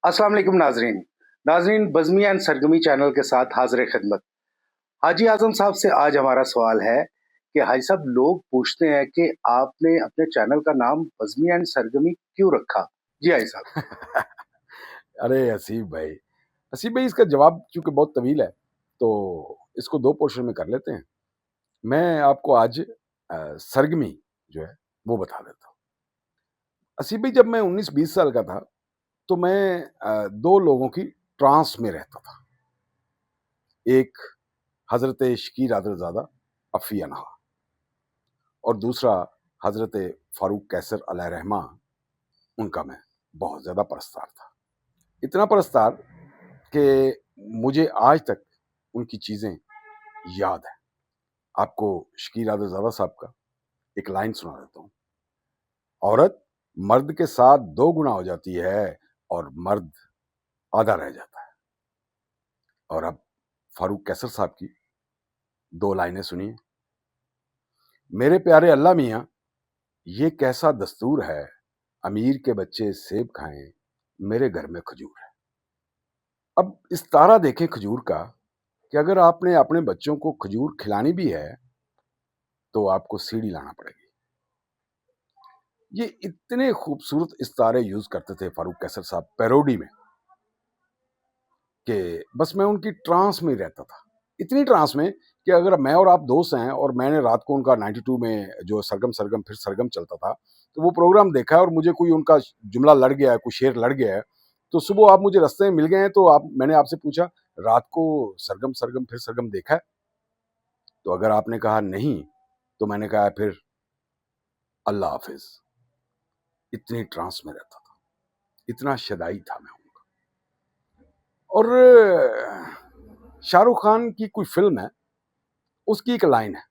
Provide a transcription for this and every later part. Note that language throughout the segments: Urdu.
السلام علیکم ناظرین بزمی اینڈ سرگمی چینل کے ساتھ حاضر خدمت. حاجی اعظم صاحب سے آج ہمارا سوال ہے کہ حاجی صاحب لوگ پوچھتے ہیں کہ آپ نے اپنے چینل کا نام بزمی اینڈ سرگمی کیوں رکھا؟ جی حاجی صاحب. ارے حسیب بھائی اس کا جواب چونکہ بہت طویل ہے تو اس کو دو پورشن میں کر لیتے ہیں. میں آپ کو آج سرگمی جو ہے وہ بتا دیتا ہوں. حسیب بھائی جب میں 19-20 سال کا تھا تو میں دو لوگوں کی ٹرانس میں رہتا تھا. ایک حضرت شکیر عادلزادہ افی انہا اور دوسرا حضرت فاروق قیصر علیہ رحمہ. ان کا میں بہت زیادہ پرستار تھا، اتنا پرستار کہ مجھے آج تک ان کی چیزیں یاد ہیں. آپ کو شکیر عادلزادہ صاحب کا ایک لائن سنا دیتا ہوں. عورت مرد کے ساتھ 2 گنا ہو جاتی ہے اور مرد آدھا رہ جاتا ہے. اور اب فاروق قیصر صاحب کی 2 لائنیں سنیے. میرے پیارے اللہ میاں، یہ کیسا دستور ہے، امیر کے بچے سیب کھائیں، میرے گھر میں کھجور ہے. اب استارہ دیکھیں کھجور کا کہ اگر آپ نے اپنے بچوں کو کھجور کھلانی بھی ہے تو آپ کو سیڑھی لانا پڑے گی. یہ اتنے خوبصورت استارے یوز کرتے تھے فاروق قیصر صاحب پیروڈی میں کہ بس میں ان کی ٹرانس میں رہتا تھا. اتنی ٹرانس میں کہ اگر میں اور آپ دوست ہیں اور میں نے رات کو ان کا 92 میں جو سرگم پھر سرگم چلتا تھا تو وہ پروگرام دیکھا ہے اور مجھے کوئی ان کا جملہ لڑ گیا ہے، کوئی شعر لڑ گیا ہے، تو صبح آپ مجھے رستے میں مل گئے ہیں تو میں نے آپ سے پوچھا رات کو سرگم پھر سرگم دیکھا ہے؟ تو اگر آپ نے کہا نہیں تو میں نے کہا پھر اللہ حافظ. اتنی ٹرانس میں رہتا تھا، اتنا شدائی تھا میں ان کا. اور شاہ رخ خان کی کوئی فلم ہے، اس کی ایک لائن ہے،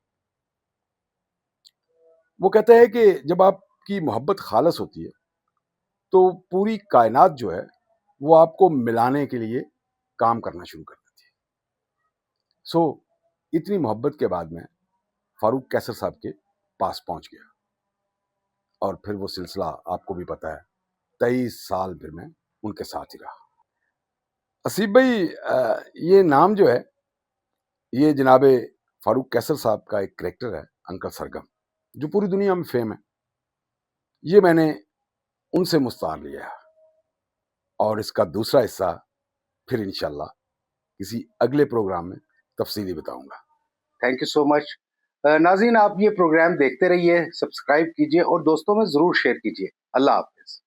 وہ کہتا ہے کہ جب آپ کی محبت خالص ہوتی ہے تو پوری کائنات جو ہے وہ آپ کو ملانے کے لیے کام کرنا شروع کر دیتی ہے. سو اتنی محبت کے بعد میں فاروق قیصر صاحب کے پاس پہنچ گیا اور پھر وہ سلسلہ آپ کو بھی پتا ہے 23 سال پھر میں ان کے ساتھ ہی رہا. حسیب بھائی یہ نام جو ہے یہ جناب فاروق قیصر صاحب کا ایک کریکٹر ہے انکل سرگم، جو پوری دنیا میں فیم ہے. یہ میں نے ان سے مستعار لیا ہے اور اس کا دوسرا حصہ پھر انشاءاللہ کسی اگلے پروگرام میں تفصیلی بتاؤں گا. تھینک یو سو مچ. ناظرین آپ یہ پروگرام دیکھتے رہیے، سبسکرائب کیجیے اور دوستوں میں ضرور شیئر کیجیے. اللہ حافظ.